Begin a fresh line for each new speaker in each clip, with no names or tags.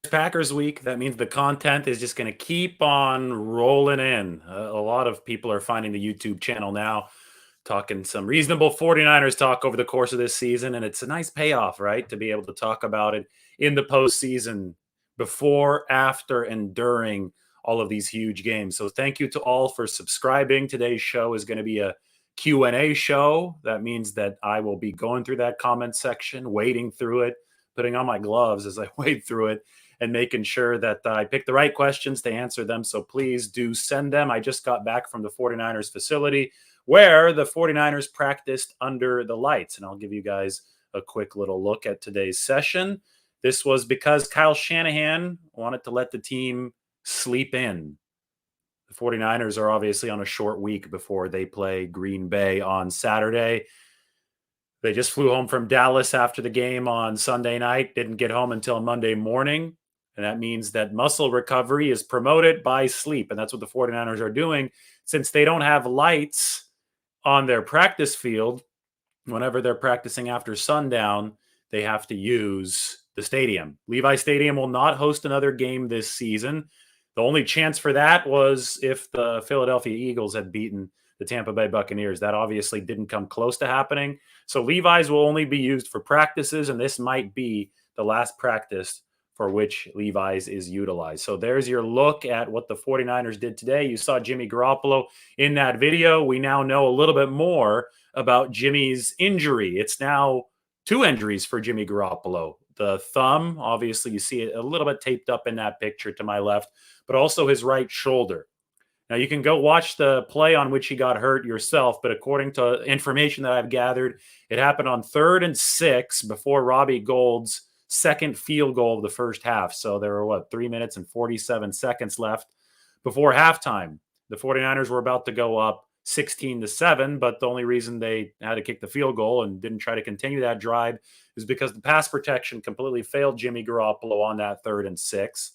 Packers week. That means the content is just going to keep on rolling in. A lot of people are finding the YouTube channel now, talking some reasonable 49ers talk over the course of this season. And it's a nice payoff, right? To be able to talk about it in the postseason before, after, and during all of these huge games. So thank you to all for subscribing. Today's show is going to be a Q&A show. That means that I will be going through that comment section, wading through it, putting on my gloves as I wade through it, and making sure that I pick the right questions to answer them. So please do send them. I just got back from the 49ers facility where the 49ers practiced under the lights. And I'll give you guys a quick little look at today's session. This was because Kyle Shanahan wanted to let the team sleep in. The 49ers are obviously on a short week before they play Green Bay on Saturday. They just flew home from Dallas after the game on Sunday night, didn't get home until Monday morning. And that means that muscle recovery is promoted by sleep. And that's what the 49ers are doing. Since they don't have lights on their practice field, whenever they're practicing after sundown, they have to use the stadium. Levi Stadium will not host another game this season. The only chance for that was if the Philadelphia Eagles had beaten the Tampa Bay Buccaneers. That obviously didn't come close to happening. So Levi's will only be used for practices, and this might be the last practice for which Levi's is utilized. So there's your look at what the 49ers did today. You saw Jimmy Garoppolo in that video. We now know a little bit more about Jimmy's injury. It's now 2 injuries for Jimmy Garoppolo. The thumb, obviously you see it a little bit taped up in that picture to my left, but also his right shoulder. Now, you can go watch the play on which he got hurt yourself, but according to information that I've gathered, it happened on 3rd and 6 before Robbie Gould's second field goal of the first half. So there were, 3 minutes and 47 seconds left before halftime. The 49ers were about to go up 16-7, but the only reason they had to kick the field goal and didn't try to continue that drive is because the pass protection completely failed Jimmy Garoppolo on that 3rd and 6.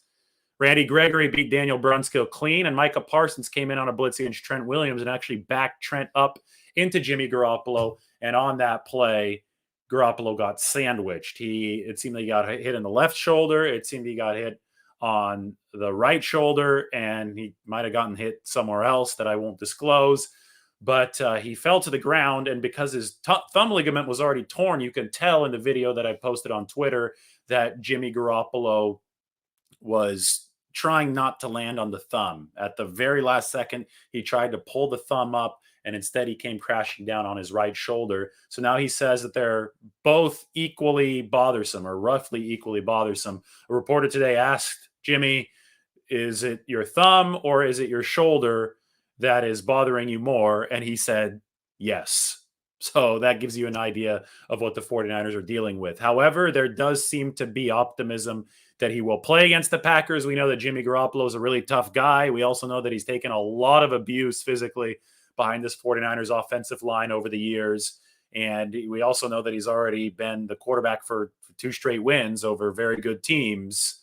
Randy Gregory beat Daniel Brunskill clean, and Micah Parsons came in on a blitz against Trent Williams and actually backed Trent up into Jimmy Garoppolo. And on that play, Garoppolo got sandwiched. It seemed like he got hit in the left shoulder. It seemed he got hit on the right shoulder, and he might have gotten hit somewhere else that I won't disclose. But he fell to the ground, and because his thumb ligament was already torn, you can tell in the video that I posted on Twitter that Jimmy Garoppolo was trying not to land on the thumb. At the very last second, he tried to pull the thumb up, and instead he came crashing down on his right shoulder. So now he says that they're both equally bothersome, or roughly equally bothersome. A reporter today asked Jimmy, is it your thumb or is it your shoulder that is bothering you more? And he said, yes. So that gives you an idea of what the 49ers are dealing with. However, there does seem to be optimism that he will play against the Packers. We know that Jimmy Garoppolo is a really tough guy. We also know that he's taken a lot of abuse physically behind this 49ers offensive line over the years. And we also know that he's already been the quarterback for 2 straight wins over very good teams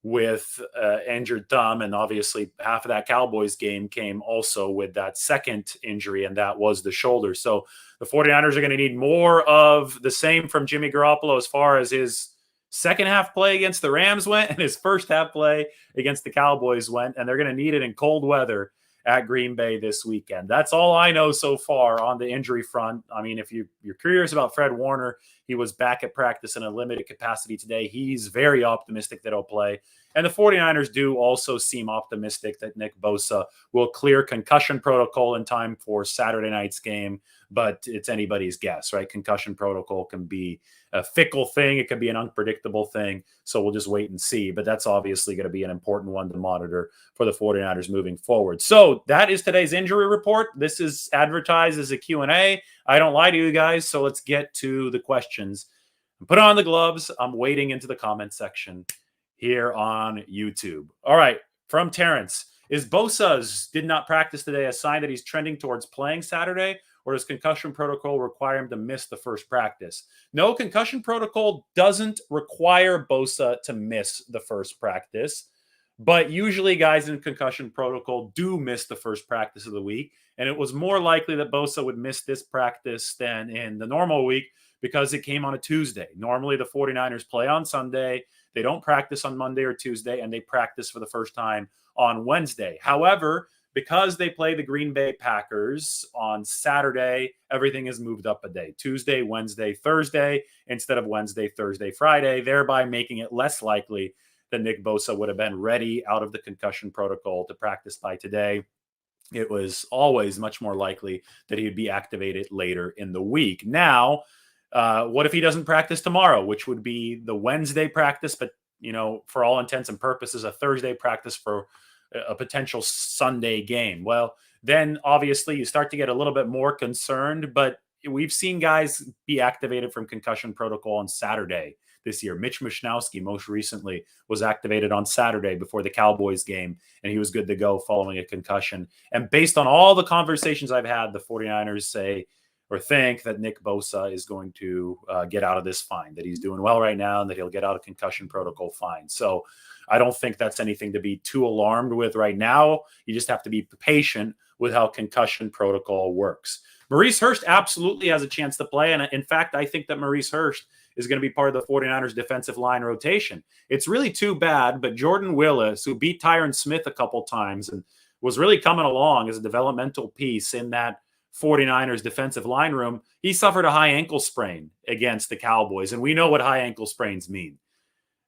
with injured thumb. And obviously half of that Cowboys game came also with that second injury, and that was the shoulder. So the 49ers are going to need more of the same from Jimmy Garoppolo as far as his second half play against the Rams went and his first half play against the Cowboys went, and they're going to need it in cold weather at Green Bay this weekend. That's all I know so far on the injury front. I mean, if you're curious about Fred Warner, he was back at practice in a limited capacity today. He's very optimistic that he'll play. And the 49ers do also seem optimistic that Nick Bosa will clear concussion protocol in time for Saturday night's game, but it's anybody's guess, right? Concussion protocol can be a fickle thing. It can be an unpredictable thing. So we'll just wait and see. But that's obviously going to be an important one to monitor for the 49ers moving forward. So that is today's injury report. This is advertised as a Q&A. I don't lie to you guys. So let's get to the questions. Put on the gloves. I'm wading into the comment section here on YouTube. All right. From Terrence. Is Bosa's did not practice today a sign that he's trending towards playing Saturday? Or does concussion protocol require him to miss the first practice? No, concussion protocol doesn't require Bosa to miss the first practice. But usually guys in concussion protocol do miss the first practice of the week. And it was more likely that Bosa would miss this practice than in the normal week because it came on a Tuesday. Normally the 49ers play on Sunday. They don't practice on Monday or Tuesday, and they practice for the first time on Wednesday. However, because they play the Green Bay Packers on Saturday, everything is moved up a day. Tuesday, Wednesday, Thursday, instead of Wednesday, Thursday, Friday, thereby making it less likely that Nick Bosa would have been ready out of the concussion protocol to practice by today. It was always much more likely that he would be activated later in the week. Now, what if he doesn't practice tomorrow, which would be the Wednesday practice, but, for all intents and purposes, a Thursday practice for a potential Sunday game? Well, then obviously you start to get a little bit more concerned, but we've seen guys be activated from concussion protocol on Saturday this year. Mitch Mishnowski most recently was activated on Saturday before the Cowboys game, and he was good to go following a concussion. And based on all the conversations I've had, the 49ers say or think that Nick Bosa is going to get out of this fine, that he's doing well right now and that he'll get out of concussion protocol fine. So I don't think that's anything to be too alarmed with right now. You just have to be patient with how concussion protocol works. Maurice Hurst absolutely has a chance to play. And in fact, I think that Maurice Hurst is going to be part of the 49ers defensive line rotation. It's really too bad, but Jordan Willis, who beat Tyron Smith a couple times and was really coming along as a developmental piece in that 49ers defensive line room, he suffered a high ankle sprain against the Cowboys. And we know what high ankle sprains mean.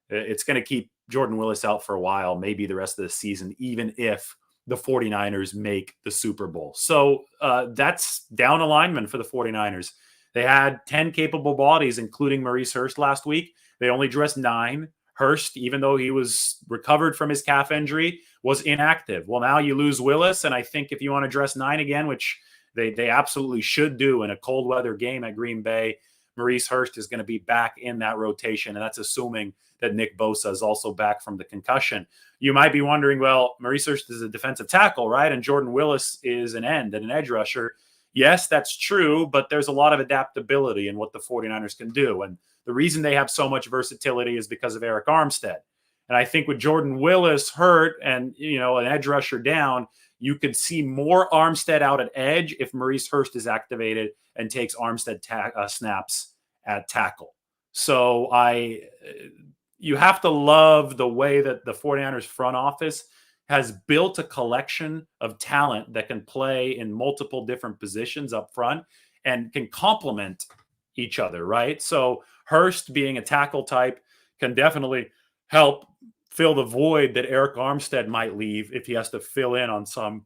It's going to keep Jordan Willis out for a while, maybe the rest of the season, even if the 49ers make the Super Bowl. So that's down alignment for the 49ers. They had 10 capable bodies, including Maurice Hurst last week. They only dressed 9. Hurst, even though he was recovered from his calf injury, was inactive. Well, now you lose Willis, and I think if you want to dress 9 again, which they absolutely should do in a cold weather game at Green Bay, Maurice Hurst is going to be back in that rotation, and that's assuming that Nick Bosa is also back from the concussion. You might be wondering, well, Maurice Hurst is a defensive tackle, right? And Jordan Willis is an end and an edge rusher. Yes, that's true, but there's a lot of adaptability in what the 49ers can do. And the reason they have so much versatility is because of Eric Armstead. And I think with Jordan Willis hurt and, an edge rusher down, you could see more Armstead out at edge if Maurice Hurst is activated and takes Armstead snaps at tackle. So you have to love the way that the 49ers front office has built a collection of talent that can play in multiple different positions up front and can complement each other, right? So Hurst, being a tackle type, can definitely help fill the void that Eric Armstead might leave if he has to fill in on some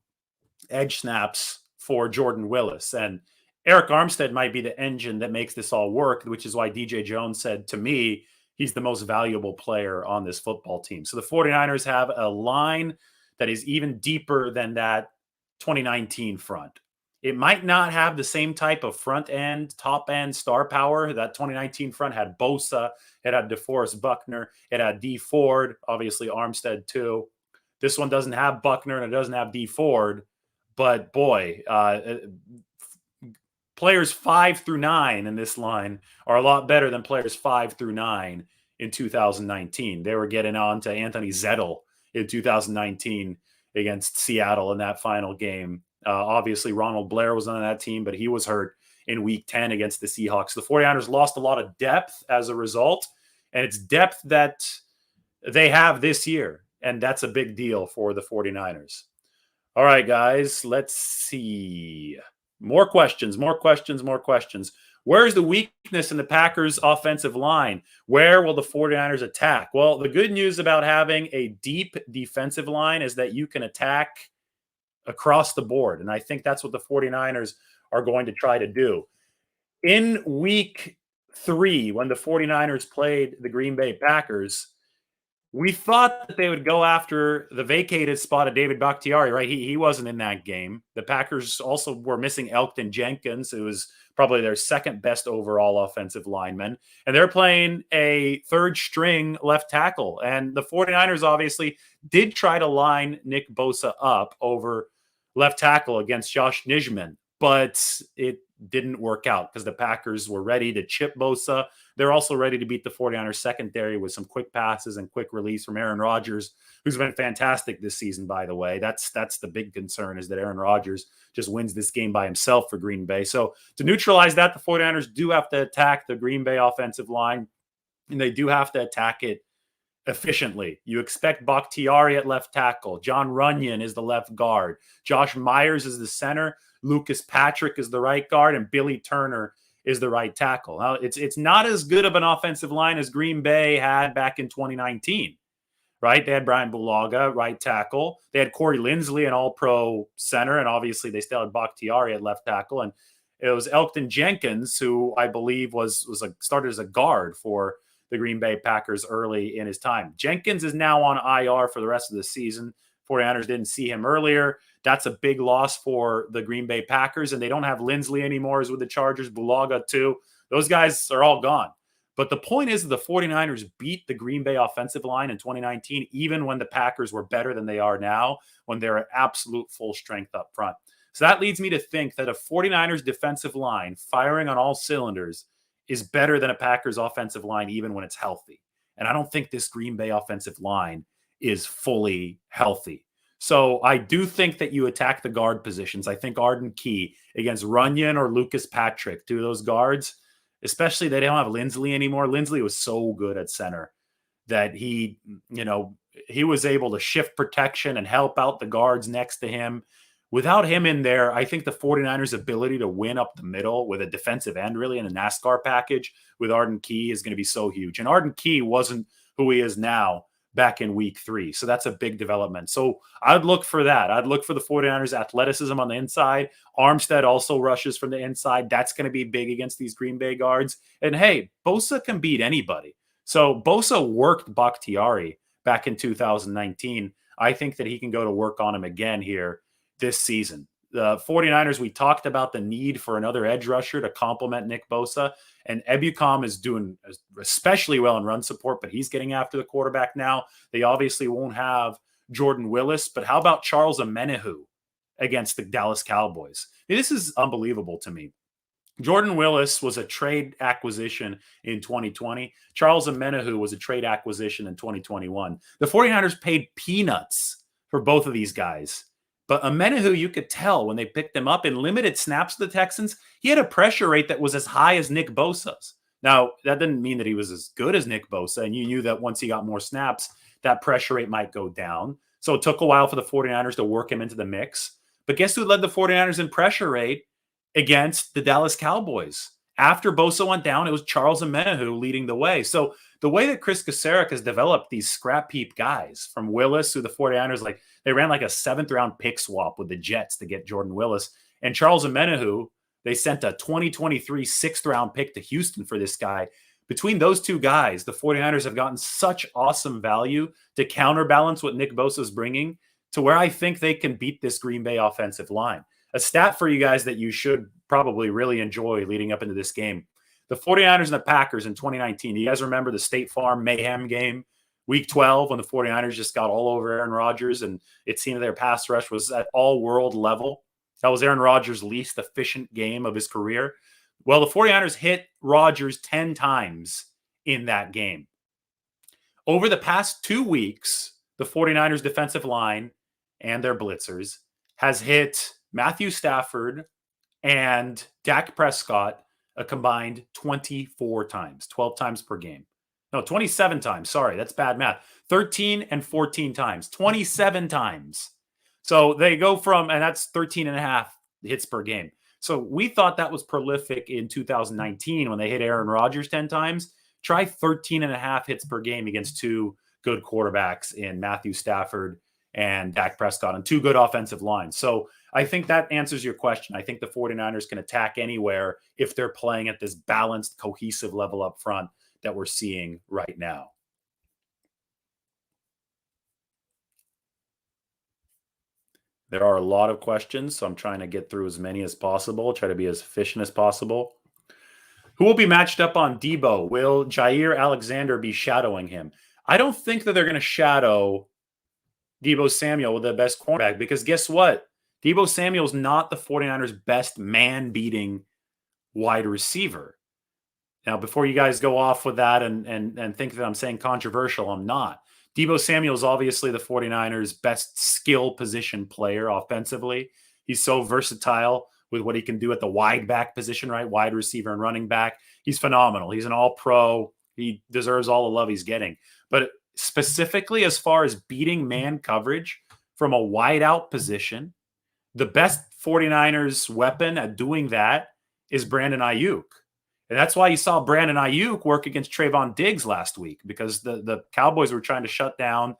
edge snaps for Jordan Willis. And Eric Armstead might be the engine that makes this all work, which is why DJ Jones said to me he's the most valuable player on this football team. So the 49ers have a line that is even deeper than that 2019 front. It might not have the same type of front end, top end star power. That 2019 front had Bosa, it had DeForest Buckner, it had D Ford, obviously Armstead too. This one doesn't have Buckner and it doesn't have D Ford, but boy, players 5 through 9 in this line are a lot better than players 5 through 9 in 2019. They were getting on to Anthony Zettel in 2019 against Seattle in that final game. Obviously, Ronald Blair was on that team, but he was hurt in week 10 against the Seahawks. The 49ers lost a lot of depth as a result, and it's depth that they have this year, and that's a big deal for the 49ers. All right, guys, let's see. More questions. Where's the weakness in the Packers' offensive line? Where will the 49ers attack? Well, the good news about having a deep defensive line is that you can attack across the board. And I think that's what the 49ers are going to try to do. In week 3, when the 49ers played the Green Bay Packers, we thought that they would go after the vacated spot of David Bakhtiari, right? He wasn't in that game. The Packers also were missing Elkton Jenkins, who was probably their second best overall offensive lineman. And they're playing a third string left tackle. And the 49ers obviously did try to line Nick Bosa up over left tackle against Josh Nijman, but it didn't work out because the Packers were ready to chip Bosa. They're also ready to beat the 49ers secondary with some quick passes and quick release from Aaron Rodgers, who's been fantastic this season, by the way. That's the big concern, is that Aaron Rodgers just wins this game by himself for Green Bay. So to neutralize that, the 49ers do have to attack the Green Bay offensive line, and they do have to attack it efficiently. You expect Bakhtiari at left tackle. John Runyon is the left guard. Josh Myers is the center. Lucas Patrick is the right guard, and Billy Turner is the right tackle. Now, it's not as good of an offensive line as Green Bay had back in 2019, right? They had Brian Bulaga, right tackle. They had Corey Linsley, an all-pro center, and obviously they still had Bakhtiari at left tackle. And it was Elkton Jenkins, who I believe started as a guard for the Green Bay Packers early in his time. Jenkins is now on IR for the rest of the season. 49ers didn't see him earlier. That's a big loss for the Green Bay Packers, and they don't have Linsley anymore as with the Chargers, Bulaga too. Those guys are all gone. But the point is that the 49ers beat the Green Bay offensive line in 2019, even when the Packers were better than they are now, when they're at absolute full strength up front. So that leads me to think that a 49ers defensive line firing on all cylinders is better than a Packers offensive line, even when it's healthy. And I don't think this Green Bay offensive line is fully healthy. So I do think that you attack the guard positions. I think Arden Key against Runyon or Lucas Patrick, two of those guards, especially they don't have Linsley anymore. Linsley was so good at center that he was able to shift protection and help out the guards next to him. Without him in there, I think the 49ers' ability to win up the middle with a defensive end, really, in a NASCAR package with Arden Key is going to be so huge. And Arden Key wasn't who he is now back in week 3. So that's a big development. So I'd look for that. I'd look for the 49ers' athleticism on the inside. Armstead also rushes from the inside. That's going to be big against these Green Bay guards. And hey, Bosa can beat anybody. So Bosa worked Bakhtiari back in 2019. I think that he can go to work on him again here this season. The 49ers, we talked about the need for another edge rusher to complement Nick Bosa, and Ebukam is doing especially well in run support, but he's getting after the quarterback now. They obviously won't have Jordan Willis, but how about Charles Omenihu against the Dallas Cowboys? This is unbelievable to me. Jordan Willis was a trade acquisition in 2020. Charles Omenihu was a trade acquisition in 2021. The 49ers paid peanuts for both of these guys. But Omenihu, you could tell when they picked him up in limited snaps to the Texans, he had a pressure rate that was as high as Nick Bosa's. Now, that didn't mean that he was as good as Nick Bosa, and you knew that once he got more snaps, that pressure rate might go down. So it took a while for the 49ers to work him into the mix. But guess who led the 49ers in pressure rate against the Dallas Cowboys? After Bosa went down, it was Charles Omenihu leading the way. So the way that Chris Kasarik has developed these scrap heap guys, from Willis, who the 49ers, they ran like a 7th-round pick swap with the Jets to get Jordan Willis. And Charles Omenihu, they sent a 2023 6th-round pick to Houston for this guy. Between those two guys, the 49ers have gotten such awesome value to counterbalance what Nick Bosa is bringing to where I think they can beat this Green Bay offensive line. A stat for you guys that you should probably really enjoy leading up into this game. The 49ers and the Packers in 2019, you guys remember the State Farm Mayhem game? Week 12, when the 49ers just got all over Aaron Rodgers, and it seemed their pass rush was at all-world level. That was Aaron Rodgers' least efficient game of his career. Well, the 49ers hit Rodgers 10 times in that game. Over the past 2 weeks, the 49ers defensive line and their blitzers has hit Matthew Stafford and Dak Prescott a combined 24 times, 12 times per game. No, 27 times. Sorry, that's bad math. 13 and 14 times, 27 times. So they go from, and that's 13 and a half hits per game. So we thought that was prolific in 2019 when they hit Aaron Rodgers 10 times. Try 13 and a half hits per game against two good quarterbacks in Matthew Stafford and Dak Prescott and two good offensive lines. So I think that answers your question. I think the 49ers can attack anywhere if they're playing at this balanced, cohesive level up front that we're seeing right now. There are a lot of questions, so I'm trying to get through as many as possible, try to be as efficient as possible. Who will be matched up on Debo? Will Jair Alexander be shadowing him? I don't think that they're going to shadow Debo Samuel with the best cornerback, because guess what? Debo Samuel's not the 49ers' best man-beating wide receiver. Now, before you guys go off with that and think that I'm saying controversial, I'm not. Debo Samuel is obviously the 49ers' best skill position player offensively. He's so versatile with what he can do at the wide back position, right? Wide receiver and running back. He's phenomenal. He's an all-pro. He deserves all the love he's getting. But specifically as far as beating man coverage from a wide out position. The best 49ers weapon at doing that is Brandon Ayuk. And that's why you saw Brandon Ayuk work against Trayvon Diggs last week, because the Cowboys were trying to shut down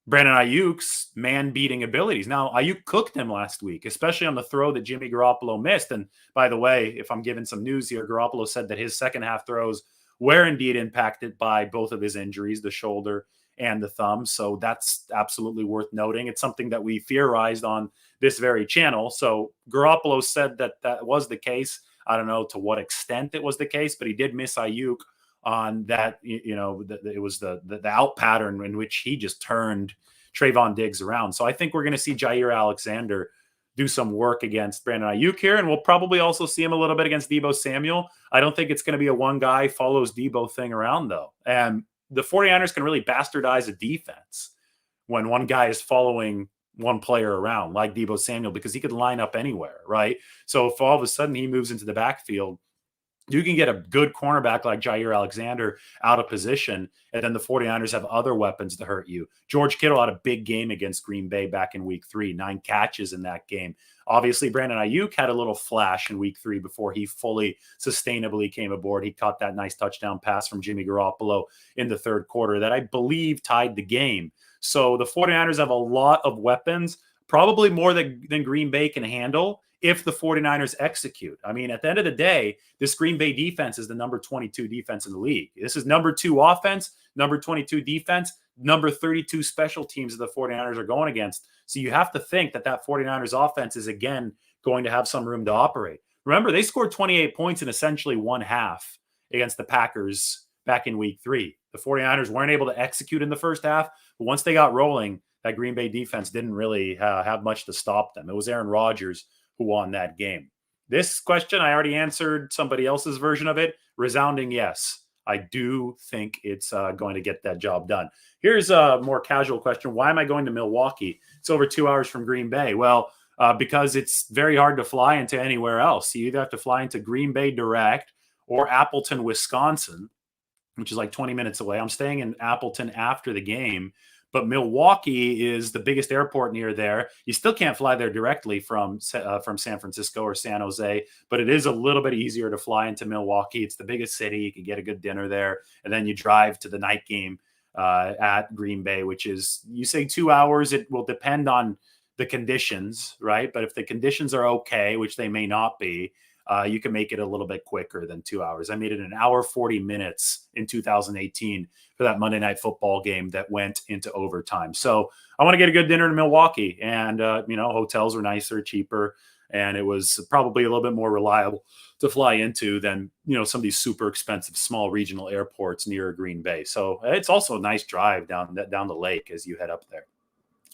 Brandon Ayuk's man-beating abilities. Now, Ayuk cooked him last week, especially on the throw that Jimmy Garoppolo missed. And by the way, if I'm giving some news here, Garoppolo said that his second half throws were indeed impacted by both of his injuries, the shoulder and the thumb. So that's absolutely worth noting. It's something that we theorized on this very channel. So Garoppolo said that that was the case. I don't know to what extent it was the case, but he did miss Ayuk on that. It was the out pattern in which he just turned Trayvon Diggs around. So I think we're going to see Jair Alexander do some work against Brandon Ayuk here, and we'll probably also see him a little bit against Deebo Samuel. I don't think it's going to be a one guy follows Deebo thing around, though. And the 49ers can really bastardize a defense when one guy is following one player around, like Deebo Samuel, because he could line up anywhere, right? So if all of a sudden he moves into the backfield, you can get a good cornerback like Jair Alexander out of position, and then the 49ers have other weapons to hurt you. George Kittle had a big game against Green Bay back in week 3, 9 catches in that game. Obviously, Brandon Ayuk had a little flash in week 3 before he fully sustainably came aboard. He caught that nice touchdown pass from Jimmy Garoppolo in the third quarter that I believe tied the game. So the 49ers have a lot of weapons, probably more than Green Bay can handle if the 49ers execute. I mean, at the end of the day, this Green Bay defense is the number 22 defense in the league. This is number 2 offense, number 22 defense, number 32 special teams that the 49ers are going against. So you have to think that that 49ers offense is, again, going to have some room to operate. Remember, they scored 28 points in essentially one half against the Packers back in week 3. The 49ers weren't able to execute in the first half, but once they got rolling, that Green Bay defense didn't really have much to stop them. It was Aaron Rodgers who won that game. This question, I already answered somebody else's version of it. Resounding yes. I do think it's going to get that job done. Here's a more casual question. Why am I going to Milwaukee? It's over 2 hours from Green Bay. Well, because it's very hard to fly into anywhere else. You either have to fly into Green Bay direct or Appleton, Wisconsin, which is like 20 minutes away. I'm staying in Appleton after the game. But Milwaukee is the biggest airport near there. You still can't fly there directly from San Francisco or San Jose, but it is a little bit easier to fly into Milwaukee. It's the biggest city. You can get a good dinner there. And then you drive to the night game at Green Bay, which is, you say 2 hours. It will depend on the conditions, right? But if the conditions are okay, which they may not be, you can make it a little bit quicker than 2 hours. I made it an hour, 40 minutes in 2018 for that Monday Night Football game that went into overtime. So I want to get a good dinner in Milwaukee, and, hotels were nicer, cheaper, and it was probably a little bit more reliable to fly into than, some of these super expensive small regional airports near Green Bay. So it's also a nice drive down the lake as you head up there.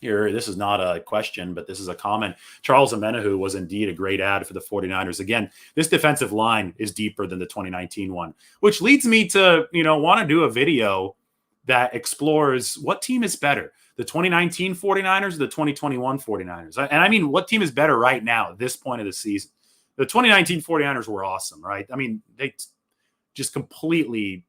Here, this is not a question, but this is a comment. Charles Amenahu was indeed a great ad for the 49ers. Again, this defensive line is deeper than the 2019 one, which leads me to, want to do a video that explores what team is better, the 2019 49ers or the 2021 49ers. And I mean, what team is better right now at this point of the season? The 2019 49ers were awesome, right? I mean, they just completely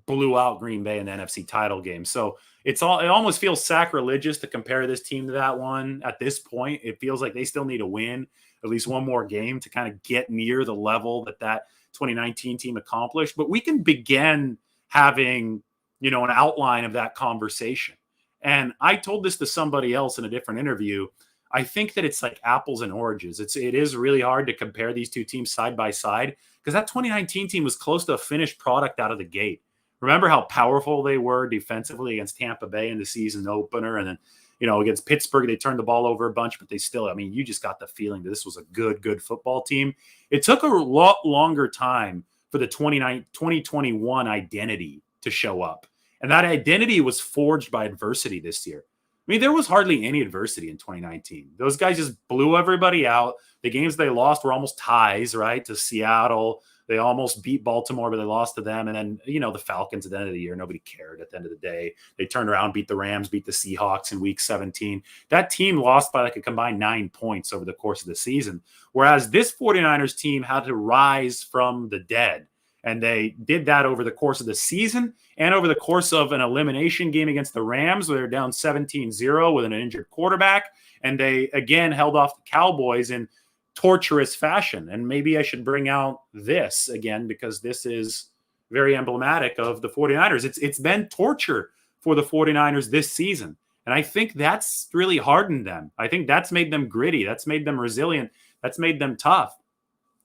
blew out Green Bay in the NFC title game. So it almost feels sacrilegious to compare this team to that one at this point. It feels like they still need to win at least one more game to kind of get near the level that 2019 team accomplished. But we can begin having, an outline of that conversation. And I told this to somebody else in a different interview. I think that it's like apples and oranges. It is really hard to compare these two teams side by side because that 2019 team was close to a finished product out of the gate. Remember how powerful they were defensively against Tampa Bay in the season opener. And then, against Pittsburgh, they turned the ball over a bunch, but they still, you just got the feeling that this was a good football team. It took a lot longer time for the 2021 identity to show up. And that identity was forged by adversity this year. There was hardly any adversity in 2019. Those guys just blew everybody out. The games they lost were almost ties, right? To Seattle. They almost beat Baltimore, but they lost to them. And then, the Falcons at the end of the year, nobody cared at the end of the day. They turned around, beat the Rams, beat the Seahawks in week 17. That team lost by like a combined 9 points over the course of the season. Whereas this 49ers team had to rise from the dead. And they did that over the course of the season and over the course of an elimination game against the Rams, where they're down 17-0 with an injured quarterback. And they, again, held off the Cowboys in torturous fashion. And maybe I should bring out this again, because this is very emblematic of the 49ers. It's been torture for the 49ers this season. And I think that's really hardened them. I think that's made them gritty. That's made them resilient. That's made them tough.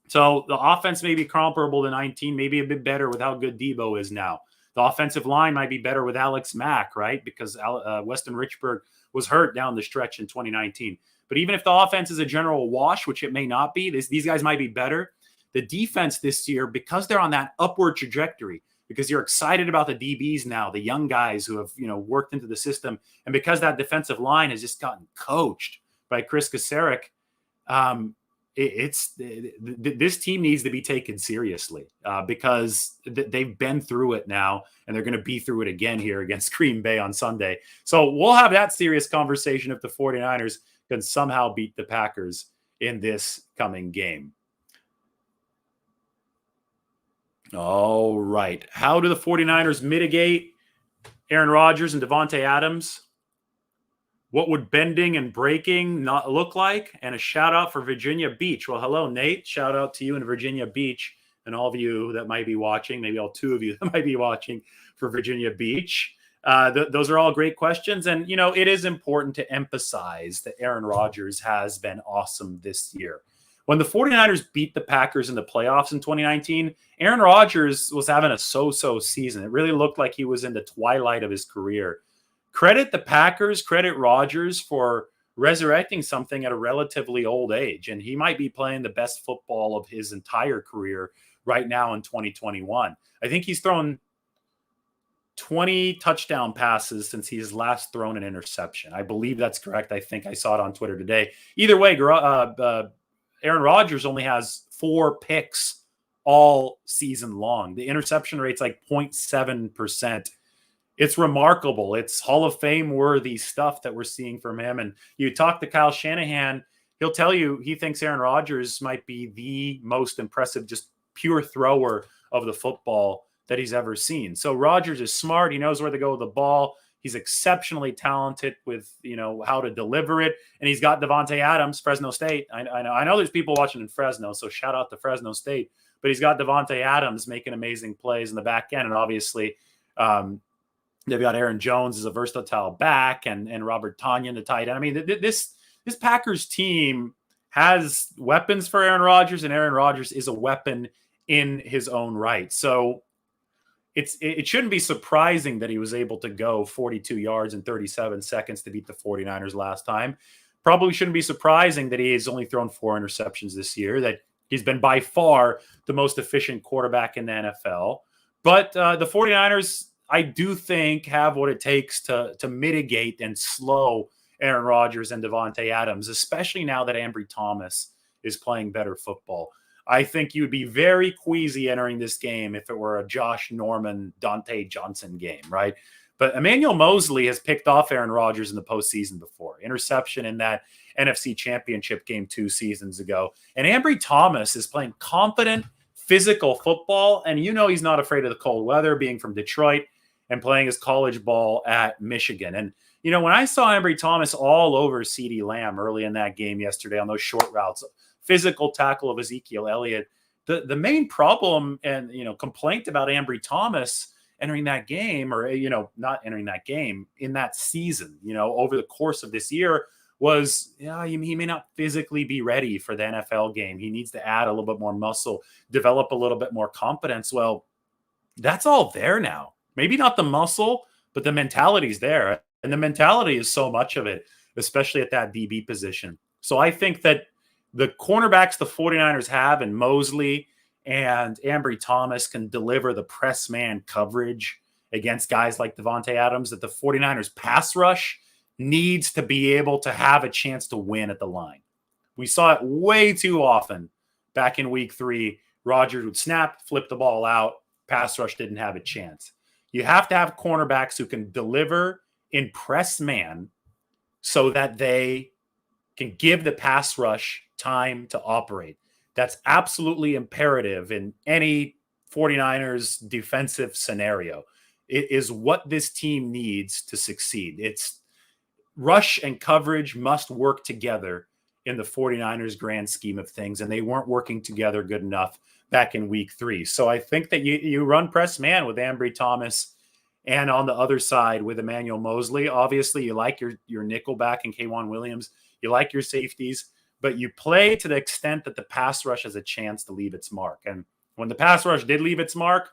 So the offense may be comparable to 19, maybe a bit better with how good Debo is now. The offensive line might be better with Alex Mack, right? Because Weston Richburg was hurt down the stretch in 2019. But even if the offense is a general wash, which it may not be, these guys might be better. The defense this year, because they're on that upward trajectory, because you're excited about the DBs now, the young guys who have worked into the system, and because that defensive line has just gotten coached by Chris Kasarik, this team needs to be taken seriously because they've been through it now, and they're going to be through it again here against Green Bay on Sunday. So we'll have that serious conversation if the 49ers can somehow beat the Packers in this coming game. All right. How do the 49ers mitigate Aaron Rodgers and Davante Adams? What would bending and breaking not look like? And a shout out for Virginia Beach. Well, hello, Nate. Shout out to you in Virginia Beach and all of you that might be watching, maybe all two of you that might be watching for Virginia Beach. Those are all great questions. And, it is important to emphasize that Aaron Rodgers has been awesome this year. When the 49ers beat the Packers in the playoffs in 2019, Aaron Rodgers was having a so-so season. It really looked like he was in the twilight of his career. Credit the Packers, credit Rodgers for resurrecting something at a relatively old age. And he might be playing the best football of his entire career right now in 2021. I think he's thrown 20 touchdown passes since he's last thrown an interception. I believe that's correct. I think I saw it on Twitter today. Either way, Aaron Rodgers only has 4 picks all season long. The interception rate's like 0.7%. It's remarkable. It's Hall of Fame worthy stuff that we're seeing from him. And you talk to Kyle Shanahan, he'll tell you he thinks Aaron Rodgers might be the most impressive, just pure thrower of the football that he's ever seen. So Rodgers is smart. He knows where to go with the ball. He's exceptionally talented with, how to deliver it. And he's got Davante Adams, Fresno State. I know there's people watching in Fresno, so shout out to Fresno State. But he's got Davante Adams making amazing plays in the back end. And obviously, they've got Aaron Jones as a versatile back and Robert Tonyan, the tight end. I mean, this Packers team has weapons for Aaron Rodgers, and Aaron Rodgers is a weapon in his own right. So it shouldn't be surprising that he was able to go 42 yards in 37 seconds to beat the 49ers last time. Probably shouldn't be surprising that he has only thrown 4 interceptions this year, that he's been by far the most efficient quarterback in the NFL. But the 49ers, I do think, have what it takes to mitigate and slow Aaron Rodgers and Davante Adams, especially now that Ambry Thomas is playing better football. I think you'd be very queasy entering this game if it were a Josh Norman, Dante Johnson game, right? But Emmanuel Mosley has picked off Aaron Rodgers in the postseason before. Interception in that NFC Championship game 2 seasons ago. And Ambry Thomas is playing confident, physical football. And he's not afraid of the cold weather, being from Detroit and playing his college ball at Michigan. And, when I saw Ambry Thomas all over CeeDee Lamb early in that game yesterday on those short routes, physical tackle of Ezekiel Elliott, the main problem and, complaint about Ambry Thomas entering that game, or, not entering that game, in that season, over the course of this year, was he may not physically be ready for the NFL game. He needs to add a little bit more muscle, develop a little bit more confidence. Well, that's all there now. Maybe not the muscle, but the mentality's there. And the mentality is so much of it, especially at that DB position. So I think that the cornerbacks the 49ers have, and Mosley and Ambry Thomas, can deliver the press man coverage against guys like Davante Adams, that the 49ers pass rush needs to be able to have a chance to win at the line. We saw it way too often back in week 3. Rodgers would snap, flip the ball out. Pass rush didn't have a chance. You have to have cornerbacks who can deliver in press man so that they can give the pass rush time to operate. That's absolutely imperative in any 49ers defensive scenario. It is what this team needs to succeed. It's rush and coverage must work together in the 49ers grand scheme of things, and they weren't working together good enough back in week 3. So I think that you run press man with Ambry Thomas, and on the other side with Emmanuel Mosley. Obviously, you like your nickel back in K'Wan Williams. You like your safeties, but you play to the extent that the pass rush has a chance to leave its mark. And when the pass rush did leave its mark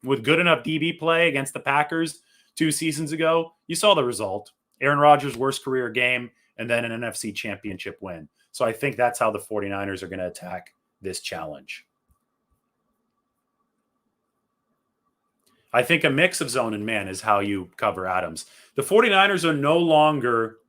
with good enough DB play against the Packers 2 seasons ago, you saw the result. Aaron Rodgers' worst career game, and then an NFC championship win. So I think that's how the 49ers are going to attack this challenge. I think a mix of zone and man is how you cover Adams. The 49ers are no longer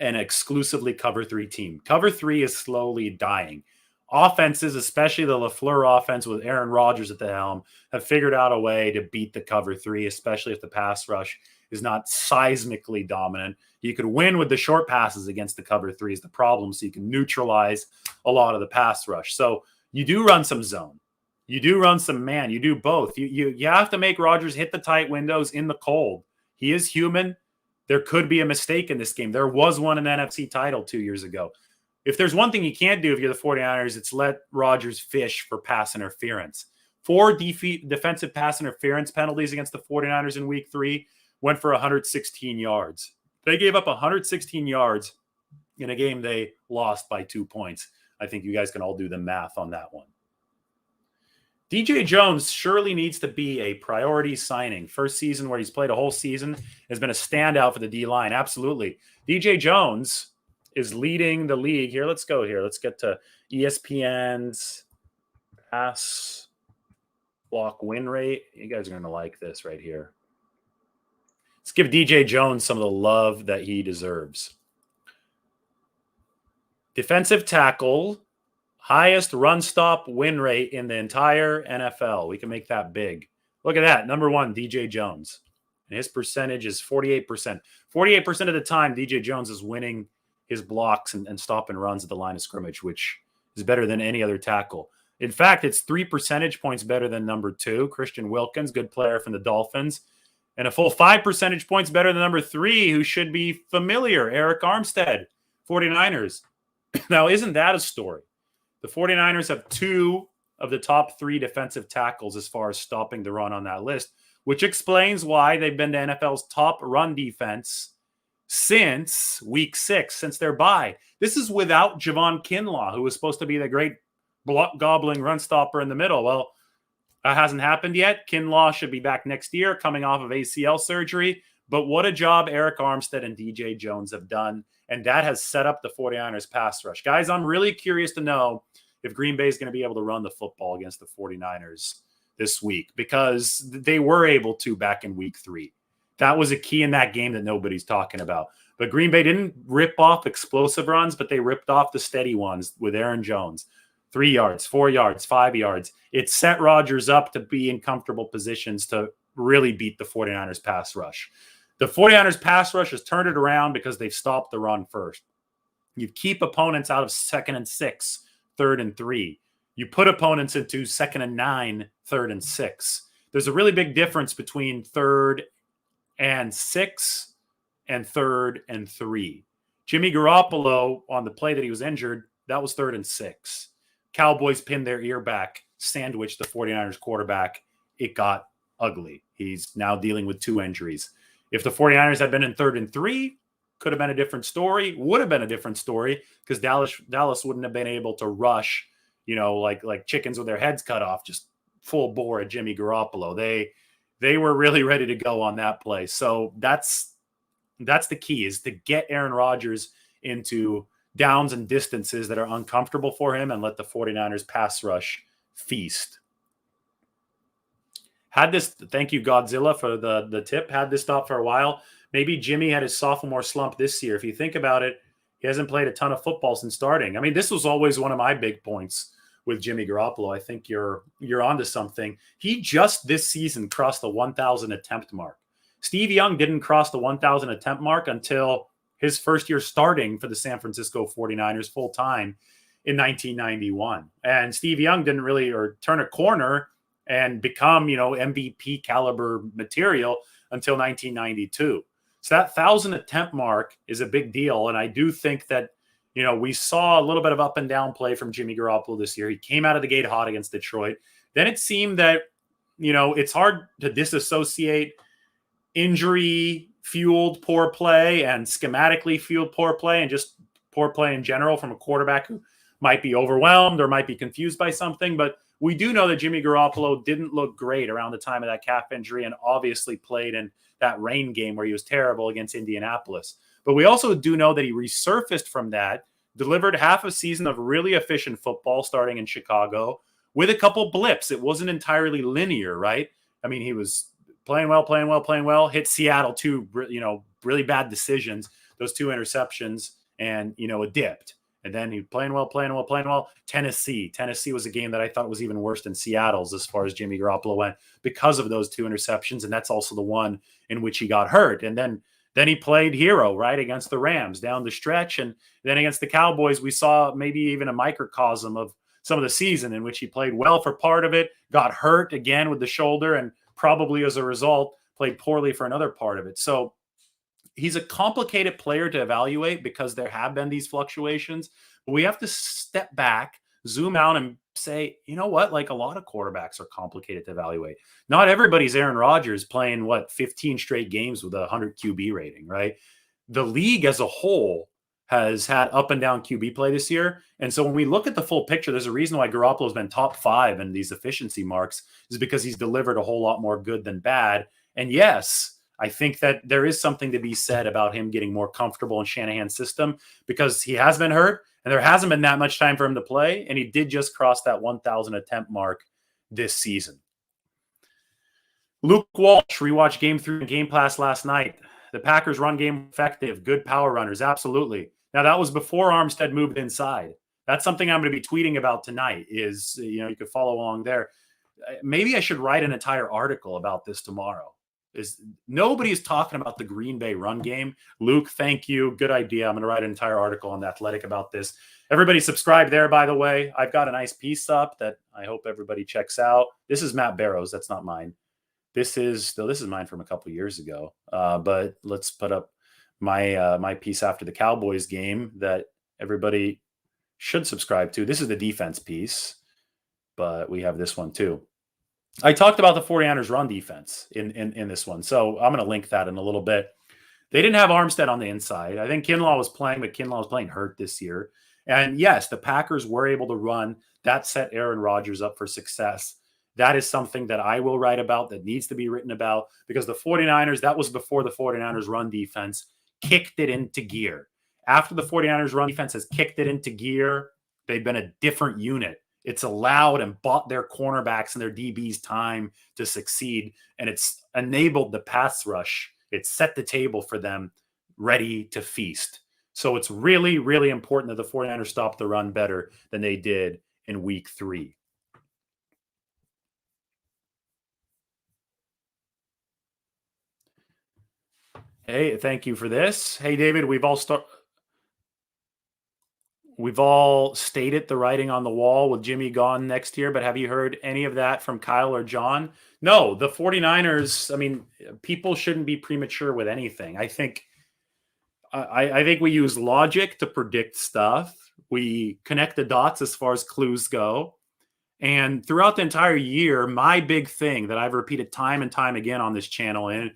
an exclusively cover 3 team. Cover 3 is slowly dying. Offenses, especially the LaFleur offense with Aaron Rodgers at the helm, have figured out a way to beat the cover 3, especially if the pass rush is not seismically dominant. You could win with the short passes against the cover 3 is the problem, so you can neutralize a lot of the pass rush. So you do run some zone. You do run some man. You do both. You have to make Rodgers hit the tight windows in the cold. He is human. There could be a mistake in this game. There was one in the NFC title 2 years ago. If there's one thing you can't do if you're the 49ers, it's let Rodgers fish for pass interference. 4 defensive pass interference penalties against the 49ers in week 3 went for 116 yards. They gave up 116 yards in a game they lost by 2 points. I think you guys can all do the math on that one. DJ Jones surely needs to be a priority signing. First season where he's played a whole season has been a standout for the D-line. Absolutely. DJ Jones is leading the league here. Let's go here. Let's get to ESPN's pass block win rate. You guys are going to like this right here. Let's give DJ Jones some of the love that he deserves. Defensive tackle, highest run stop win rate in the entire NFL. We can make that big. Look at that. Number 1, DJ Jones. And his percentage is 48%. 48% of the time, DJ Jones is winning his blocks and stop and runs at the line of scrimmage, which is better than any other tackle. In fact, it's 3 percentage points better than number 2, Christian Wilkins, good player from the Dolphins, and a full 5 percentage points better than number 3, who should be familiar, Eric Armstead, 49ers. Now, isn't that a story? The 49ers have 2 of the top 3 defensive tackles as far as stopping the run on that list, which explains why they've been the NFL's top run defense since week 6, since their bye. This is without Javon Kinlaw, who was supposed to be the great block gobbling run stopper in the middle. Well, that hasn't happened yet. Kinlaw should be back next year, coming off of ACL surgery. But what a job Eric Armstead and DJ Jones have done. And that has set up the 49ers pass rush. Guys, I'm really curious to know if Green Bay is going to be able to run the football against the 49ers this week, because they were able to back in week 3. That was a key in that game that nobody's talking about. But Green Bay didn't rip off explosive runs, but they ripped off the steady ones with Aaron Jones. 3 yards, 4 yards, 5 yards. It set Rodgers up to be in comfortable positions to really beat the 49ers pass rush. The 49ers pass rush has turned it around because they've stopped the run first. You keep opponents out of 2nd and 6, 3rd and 3. You put opponents into 2nd and 9, 3rd and 6. There's a really big difference between 3rd and 6 and 3rd and 3. Jimmy Garoppolo, on the play that he was injured, that was 3rd and 6. Cowboys pinned their ear back, sandwiched the 49ers quarterback. It got ugly. He's now dealing with 2 injuries. If the 49ers had been in 3rd and 3, could have been a different story, would have been a different story, because Dallas wouldn't have been able to rush, like chickens with their heads cut off, just full bore at Jimmy Garoppolo. They were really ready to go on that play. So that's the key, is to get Aaron Rodgers into downs and distances that are uncomfortable for him and let the 49ers pass rush feast. Thank you, Godzilla, for the tip. Had this thought for a while. Maybe Jimmy had his sophomore slump this year. If you think about it, he hasn't played a ton of football since starting. I mean, this was always one of my big points with Jimmy Garoppolo. I think you're onto something. He just this season crossed the 1,000 attempt mark. Steve Young didn't cross the 1,000 attempt mark until his first year starting for the San Francisco 49ers full-time in 1991. And Steve Young didn't really turn a corner and become, MVP caliber material until 1992. So that 1,000 attempt mark is a big deal. And I do think that, we saw a little bit of up and down play from Jimmy Garoppolo this year. He came out of the gate hot against Detroit. Then it seemed that, it's hard to disassociate injury fueled poor play and schematically fueled poor play and just poor play in general from a quarterback who might be overwhelmed or might be confused by something. But we do know that Jimmy Garoppolo didn't look great around the time of that calf injury and obviously played in that rain game where he was terrible against Indianapolis. But we also do know that he resurfaced from that, delivered half a season of really efficient football starting in Chicago with a couple blips. It wasn't entirely linear, right? I mean, he was playing well, hit Seattle too, really bad decisions, those 2 interceptions, and, it dipped. And then he playing well. Tennessee was a game that I thought was even worse than Seattle's as far as Jimmy Garoppolo went because of those 2 interceptions. And that's also the one in which he got hurt. And then he played hero, right, against the Rams down the stretch. And then against the Cowboys, we saw maybe even a microcosm of some of the season in which he played well for part of it, got hurt again with the shoulder, and probably as a result played poorly for another part of it. So he's a complicated player to evaluate because there have been these fluctuations. But we have to step back, zoom out, and say, you know what? Like, a lot of quarterbacks are complicated to evaluate. Not everybody's Aaron Rodgers playing 15 straight games with a 100 QB rating, right? The league as a whole has had up and down QB play this year. And so when we look at the full picture, there's a reason why Garoppolo has been top 5 in these efficiency marks, is because he's delivered a whole lot more good than bad. And yes, I think that there is something to be said about him getting more comfortable in Shanahan's system because he has been hurt and there hasn't been that much time for him to play. And he did just cross that 1,000 attempt mark this season. Luke Walsh rewatched Game 3 and Game Pass last night. The Packers run game effective, good power runners. Absolutely. Now, that was before Armstead moved inside. That's something I'm going to be tweeting about tonight is, you could follow along there. Maybe I should write an entire article about this tomorrow. Nobody is talking about the Green Bay run game. Luke, thank you. Good idea. I'm going to write an entire article on The Athletic about this. Everybody subscribe there, by the way. I've got a nice piece up that I hope everybody checks out. This is Matt Barrows. That's not mine. This is mine from a couple of years ago. But let's put up my piece after the Cowboys game that everybody should subscribe to. This is the defense piece, but we have this one too. I talked about the 49ers run defense in this one. So I'm going to link that in a little bit. They didn't have Armstead on the inside. I think Kinlaw was playing, but Kinlaw was playing hurt this year. And yes, the Packers were able to run. That set Aaron Rodgers up for success. That is something that I will write about, that needs to be written about, because the 49ers, that was before the 49ers run defense kicked it into gear. After the 49ers run defense has kicked it into gear, they've been a different unit. It's allowed and bought their cornerbacks and their DBs time to succeed, and it's enabled the pass rush. It's set the table for them ready to feast. So it's really, really important that the 49ers stop the run better than they did in week 3. Hey, thank you for this. Hey, David, we've all stated the writing on the wall with Jimmy gone next year, but have you heard any of that from Kyle or John? No, the 49ers, I mean, people shouldn't be premature with anything. I think we use logic to predict stuff. We connect the dots as far as clues go. And throughout the entire year, my big thing that I've repeated time and time again on this channel and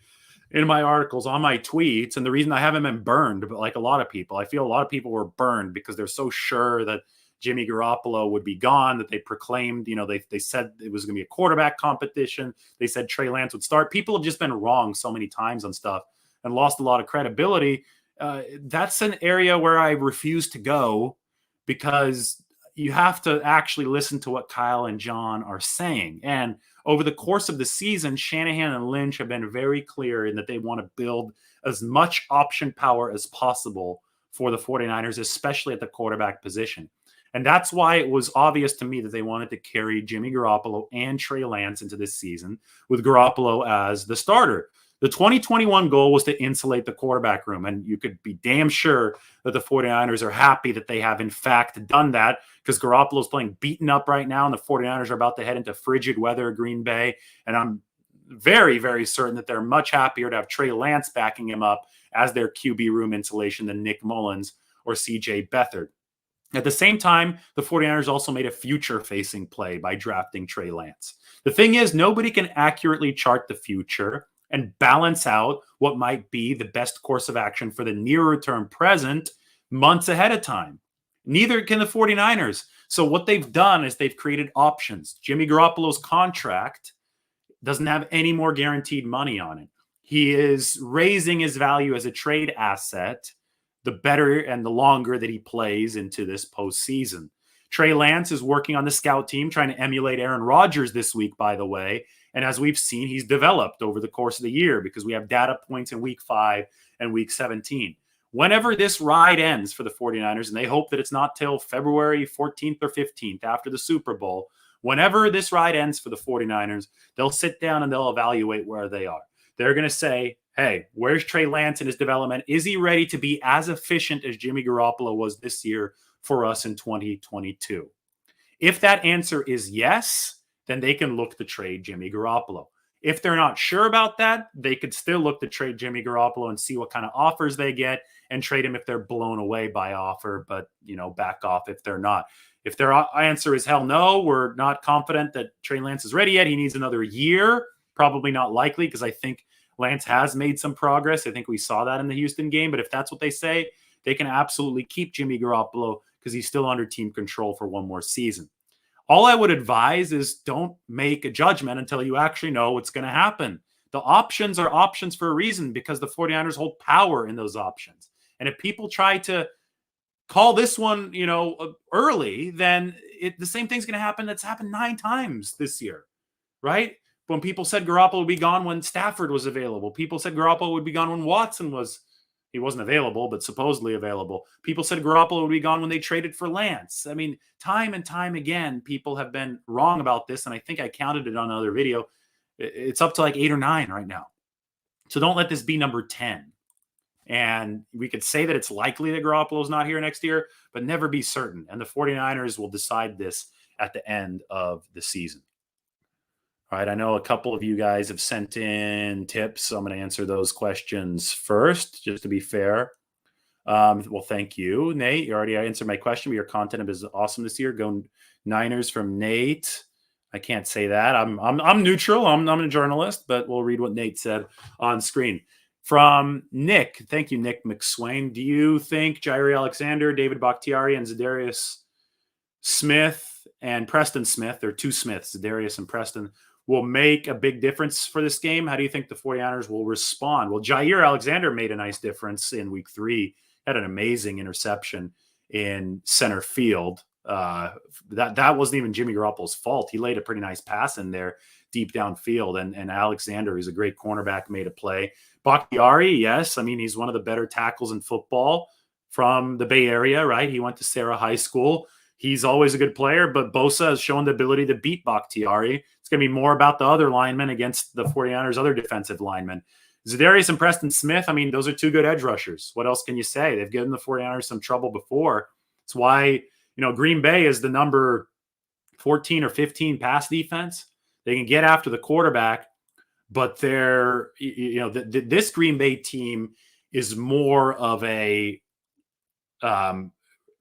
in my articles, on my tweets, and the reason I haven't been burned, but like a lot of people, I feel a lot of people were burned because they're so sure that Jimmy Garoppolo would be gone, that they proclaimed, they said it was going to be a quarterback competition. They said Trey Lance would start. People have just been wrong so many times on stuff and lost a lot of credibility. That's an area where I refuse to go, because you have to actually listen to what Kyle and John are saying. And over the course of the season, Shanahan and Lynch have been very clear in that they want to build as much option power as possible for the 49ers, especially at the quarterback position. And that's why it was obvious to me that they wanted to carry Jimmy Garoppolo and Trey Lance into this season with Garoppolo as the starter. The 2021 goal was to insulate the quarterback room, and you could be damn sure that the 49ers are happy that they have, in fact, done that, because Garoppolo's playing beaten up right now, and the 49ers are about to head into frigid weather at Green Bay, and I'm very, very certain that they're much happier to have Trey Lance backing him up as their QB room insulation than Nick Mullins or CJ Beathard. At the same time, the 49ers also made a future-facing play by drafting Trey Lance. The thing is, nobody can accurately chart the future and balance out what might be the best course of action for the nearer term present months ahead of time. Neither can the 49ers. So what they've done is they've created options. Jimmy Garoppolo's contract doesn't have any more guaranteed money on it. He is raising his value as a trade asset the better and the longer that he plays into this postseason. Trey Lance is working on the scout team, trying to emulate Aaron Rodgers this week, by the way. And as we've seen, he's developed over the course of the year because we have data points in week 5 and week 17. Whenever this ride ends for the 49ers, and they hope that it's not till February 14th or 15th after the Super Bowl, whenever this ride ends for the 49ers, they'll sit down and they'll evaluate where they are. They're going to say, hey, where's Trey Lance in his development? Is he ready to be as efficient as Jimmy Garoppolo was this year for us in 2022? If that answer is yes, then they can look to trade Jimmy Garoppolo. If they're not sure about that, they could still look to trade Jimmy Garoppolo and see what kind of offers they get and trade him if they're blown away by offer, but, back off if they're not. If their answer is hell no, we're not confident that Trey Lance is ready yet, he needs another year, probably not likely, because I think Lance has made some progress. I think we saw that in the Houston game. But if that's what they say, they can absolutely keep Jimmy Garoppolo because he's still under team control for one more season. All I would advise is don't make a judgment until you actually know what's going to happen. The options are options for a reason because the 49ers hold power in those options. And if people try to call this one, early, then the same thing's going to happen that's happened 9 times this year, right? When people said Garoppolo would be gone when Stafford was available. People said Garoppolo would be gone when Watson he wasn't available, but supposedly available. People said Garoppolo would be gone when they traded for Lance. I mean, time and time again, people have been wrong about this, and I think I counted it on another video. It's up to like 8 or 9 right now. So don't let this be number 10. And we could say that it's likely that Garoppolo's not here next year, but never be certain. And the 49ers will decide this at the end of the season. All right, I know a couple of you guys have sent in tips, so I'm going to answer those questions first, just to be fair. Well, thank you, Nate. You already answered my question, but your content is awesome this year. Go Niners from Nate. I can't say that. I'm neutral. I'm a journalist, but we'll read what Nate said on screen. From Nick, thank you, Nick McSwain. Do you think Jair Alexander, David Bakhtiari, and Zadarius Smith and Preston Smith, there are 2 Smiths, Zadarius and Preston, will make a big difference for this game? How do you think the 49ers will respond? Well, Jair Alexander made a nice difference in week 3, had an amazing interception in center field. That wasn't even Jimmy Garoppolo's fault. He laid a pretty nice pass in there deep downfield, and Alexander, who's a great cornerback, made a play. Bakhtiari, yes. I mean, he's one of the better tackles in football from the Bay Area, right? He went to Sarah High School. He's always a good player, but Bosa has shown the ability to beat Bakhtiari. It's going to be more about the other linemen against the 49ers' other defensive linemen. Zadarius and Preston Smith, I mean, those are 2 good edge rushers. What else can you say? They've given the 49ers some trouble before. It's why, Green Bay is the number 14 or 15 pass defense. They can get after the quarterback, but they're, this Green Bay team is more of a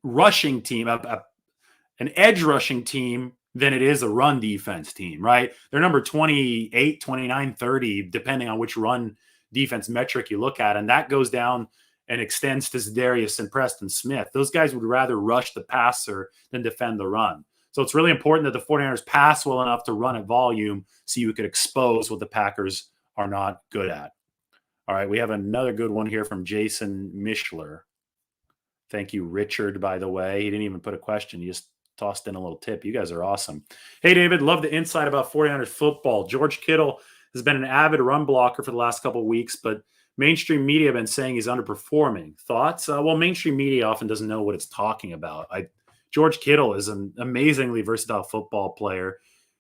rushing team, an edge rushing team than it is a run defense team, right? They're number 28, 29, 30, depending on which run defense metric you look at. And that goes down and extends to Zadarius and Preston Smith. Those guys would rather rush the passer than defend the run. So it's really important that the 49ers pass well enough to run at volume so you could expose what the Packers are not good at. All right, we have another good one here from Jason Mishler. Thank you, Richard, by the way. He didn't even put a question. He just tossed in a little tip. You guys are awesome. Hey, David, love the insight about 49ers football. George Kittle has been an avid run blocker for the last couple of weeks, but mainstream media have been saying he's underperforming. Thoughts? Well, mainstream media often doesn't know what it's talking about. George Kittle is an amazingly versatile football player.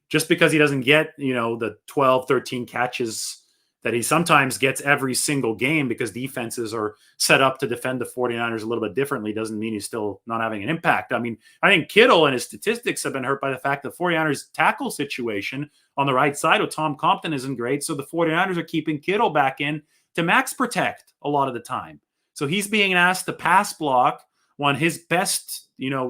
Just because he doesn't get, the 12, 13 catches that he sometimes gets every single game because defenses are set up to defend the 49ers a little bit differently doesn't mean he's still not having an impact. I mean, I think Kittle and his statistics have been hurt by the fact that 49ers tackle situation on the right side with Tom Compton isn't great. So the 49ers are keeping Kittle back in to max protect a lot of the time. So he's being asked to pass block when his best,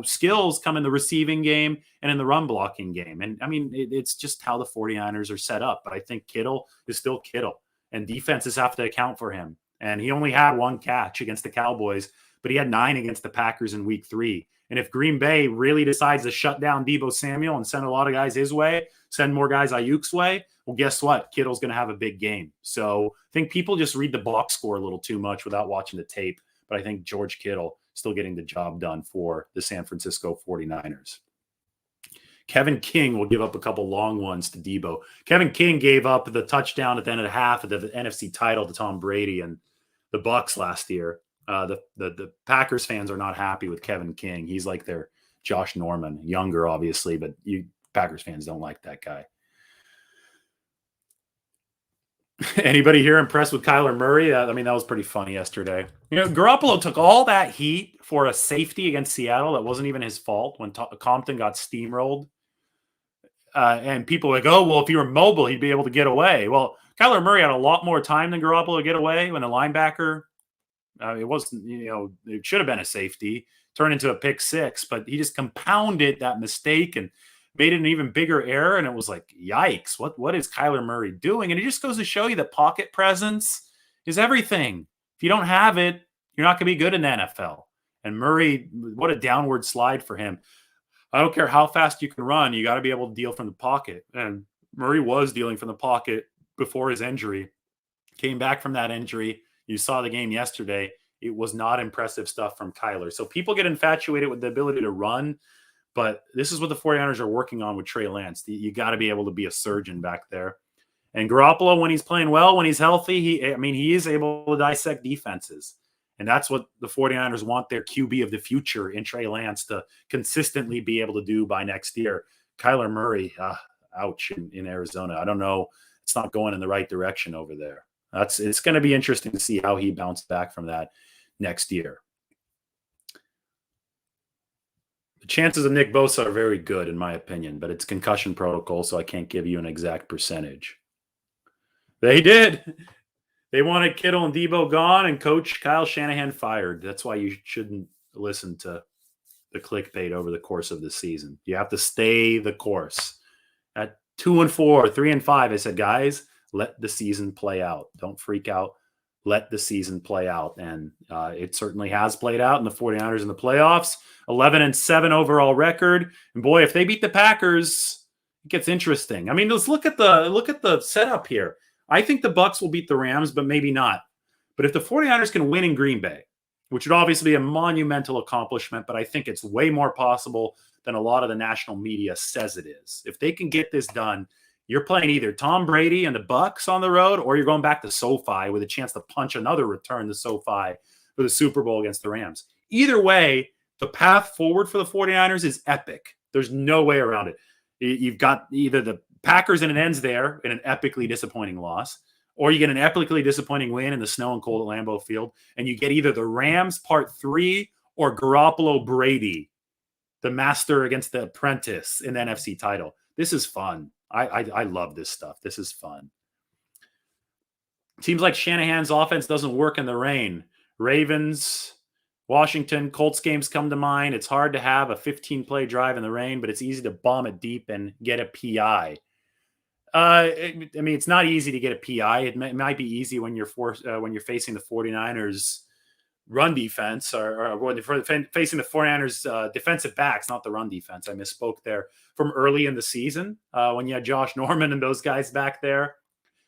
skills come in the receiving game and in the run blocking game. And I mean, it's just how the 49ers are set up. But I think Kittle is still Kittle, and defenses have to account for him. And he only had one catch against the Cowboys, but he had 9 against the Packers in week 3. And if Green Bay really decides to shut down Deebo Samuel and send a lot of guys his way, send more guys Ayuk's way, well, guess what? Kittle's going to have a big game. So I think people just read the box score a little too much without watching the tape. But I think George Kittle still getting the job done for the San Francisco 49ers. Kevin King will give up a couple long ones to Deebo. Kevin King gave up the touchdown at the end of the half of the NFC title to Tom Brady and the Bucs last year. The Packers fans are not happy with Kevin King. He's like their Josh Norman, younger, obviously, but Packers fans don't like that guy. Anybody here impressed with Kyler Murray? I mean, that was pretty funny yesterday. Garoppolo took all that heat for a safety against Seattle that wasn't even his fault when Compton got steamrolled. And people were like, oh, well, if he were mobile, he'd be able to get away. Well, Kyler Murray had a lot more time than Garoppolo to get away when the linebacker, it wasn't, it should have been a safety, turned into a pick 6, but he just compounded that mistake and made it an even bigger error. And it was like, yikes, what is Kyler Murray doing? And it just goes to show you that pocket presence is everything. If you don't have it, you're not going to be good in the NFL. And Murray, what a downward slide for him. I don't care how fast you can run, you got to be able to deal from the pocket. And Murray was dealing from the pocket before his injury. Came back from that injury. You saw the game yesterday. It was not impressive stuff from Kyler. So people get infatuated with the ability to run, but this is what the 49ers are working on with Trey Lance. You got to be able to be a surgeon back there. And Garoppolo, when he's playing well, when he's healthy, he is able to dissect defenses. And that's what the 49ers want their QB of the future in Trey Lance to consistently be able to do by next year. Kyler Murray, ouch, in Arizona. I don't know. It's not going in the right direction over there. It's going to be interesting to see how he bounced back from that next year. The chances of Nick Bosa are very good, in my opinion, but it's concussion protocol, so I can't give you an exact percentage. They did. They wanted Kittle and Deebo gone and Coach Kyle Shanahan fired. That's why you shouldn't listen to the clickbait over the course of the season. You have to stay the course. At 2-4, 3-5, I said, guys, let the season play out. Don't freak out. Let the season play out. And it certainly has played out in the 49ers in the playoffs. 11-7 overall record. And boy, if they beat the Packers, it gets interesting. I mean, let's look at the setup here. I think the Bucs will beat the Rams, but maybe not. But if the 49ers can win in Green Bay, which would obviously be a monumental accomplishment, but I think it's way more possible than a lot of the national media says it is. If they can get this done, you're playing either Tom Brady and the Bucs on the road, or you're going back to SoFi with a chance to punch another return to SoFi for the Super Bowl against the Rams. Either way, the path forward for the 49ers is epic. There's no way around it. You've got either the Packers and it ends there in an epically disappointing loss, or you get an epically disappointing win in the snow and cold at Lambeau Field, and you get either the Rams part 3 or Garoppolo Brady, the master against the apprentice in the NFC title. This is fun. I love this stuff. This is fun. Seems like Shanahan's offense doesn't work in the rain. Ravens, Washington, Colts games come to mind. It's hard to have a 15-play drive in the rain, but it's easy to bomb it deep and get a PI. I mean, it's not easy to get a PI. It might be easy when you're facing the 49ers run defense or when you're facing the 49ers defensive backs, not the run defense. I misspoke there, from early in the season when you had Josh Norman and those guys back there.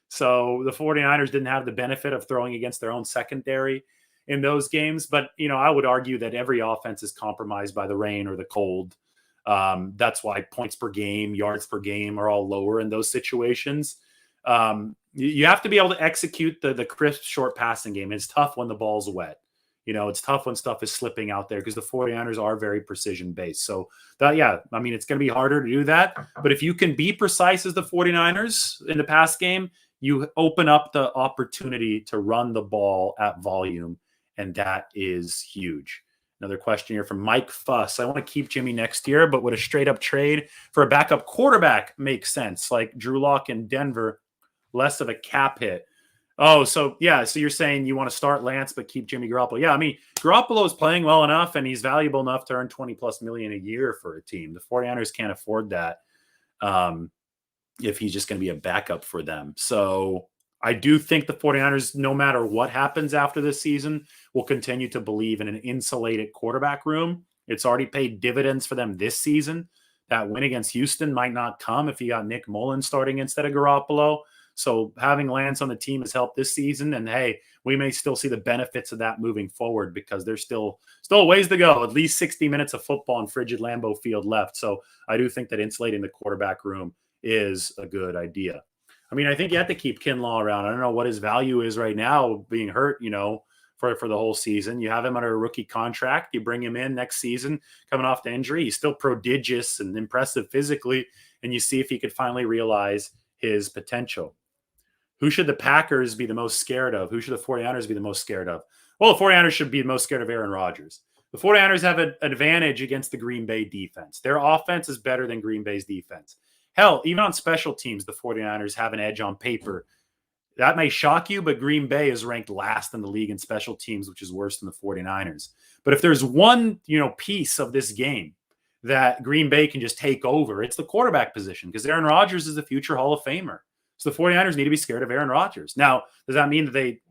So the 49ers didn't have the benefit of throwing against their own secondary in those games. But, I would argue that every offense is compromised by the rain or the cold. That's why points per game, yards per game are all lower in those situations. You have to be able to execute the crisp short passing game. It's tough when the ball's wet. It's tough when stuff is slipping out there because the 49ers are very precision based. So it's going to be harder to do that. But if you can be precise as the 49ers in the pass game, you open up the opportunity to run the ball at volume, and that is huge. Another question here from Mike Fuss. I want to keep Jimmy next year, but would a straight up trade for a backup quarterback make sense? Like Drew Lock in Denver, less of a cap hit. Oh, so yeah. So you're saying you want to start Lance, but keep Jimmy Garoppolo. Yeah, I mean, Garoppolo is playing well enough and he's valuable enough to earn 20 plus million a year for a team. The 49ers can't afford that if he's just going to be a backup for them. So I do think the 49ers, no matter what happens after this season, will continue to believe in an insulated quarterback room. It's already paid dividends for them this season. That win against Houston might not come if you got Nick Mullins starting instead of Garoppolo. So having Lance on the team has helped this season. And hey, we may still see the benefits of that moving forward because there's still a ways to go, at least 60 minutes of football in frigid Lambeau Field left. So I do think that insulating the quarterback room is a good idea. I mean, I think you have to keep Kinlaw around. I don't know what his value is right now being hurt, for the whole season. You have him under a rookie contract. You bring him in next season coming off the injury. He's still prodigious and impressive physically. And you see if he could finally realize his potential. Who should the Packers be the most scared of? Who should the 49ers be the most scared of? Well, the 49ers should be the most scared of Aaron Rodgers. The 49ers have an advantage against the Green Bay defense. Their offense is better than Green Bay's defense. Hell, even on special teams, the 49ers have an edge on paper. That may shock you, but Green Bay is ranked last in the league in special teams, which is worse than the 49ers. But if there's one, piece of this game that Green Bay can just take over, it's the quarterback position because Aaron Rodgers is the future Hall of Famer. So the 49ers need to be scared of Aaron Rodgers. Now, does that mean that they,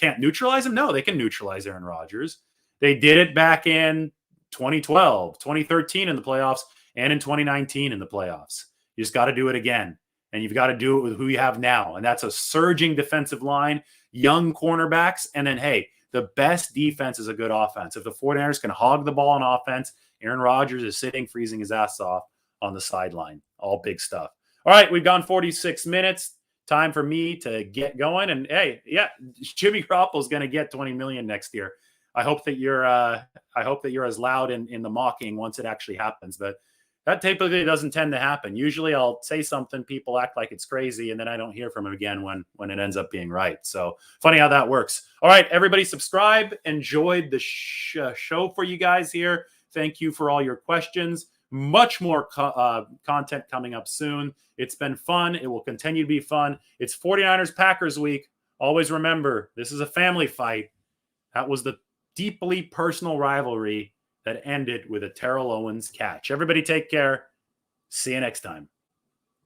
can't neutralize him? No, they can neutralize Aaron Rodgers. They did it back in 2012, 2013 in the playoffs, and in 2019 in the playoffs. You just got to do it again. And you've got to do it with who you have now. And that's a surging defensive line, young cornerbacks. And then, hey, the best defense is a good offense. If the 49ers can hog the ball on offense, Aaron Rodgers is sitting, freezing his ass off on the sideline. All big stuff. All right, we've gone 46 minutes. Time for me to get going. And hey, yeah, Jimmy Garoppolo is going to get 20 million next year. I hope that you're as loud in the mocking once it actually happens. But that typically doesn't tend to happen. Usually I'll say something, people act like it's crazy, and then I don't hear from them again when it ends up being right. So funny how that works. All right, everybody subscribe. Enjoyed the show for you guys here. Thank you for all your questions. Much more content coming up soon. It's been fun. It will continue to be fun. It's 49ers-Packers week. Always remember, this is a family fight. That was the deeply personal rivalry that ended with a Terrell Owens catch. Everybody take care. See you next time.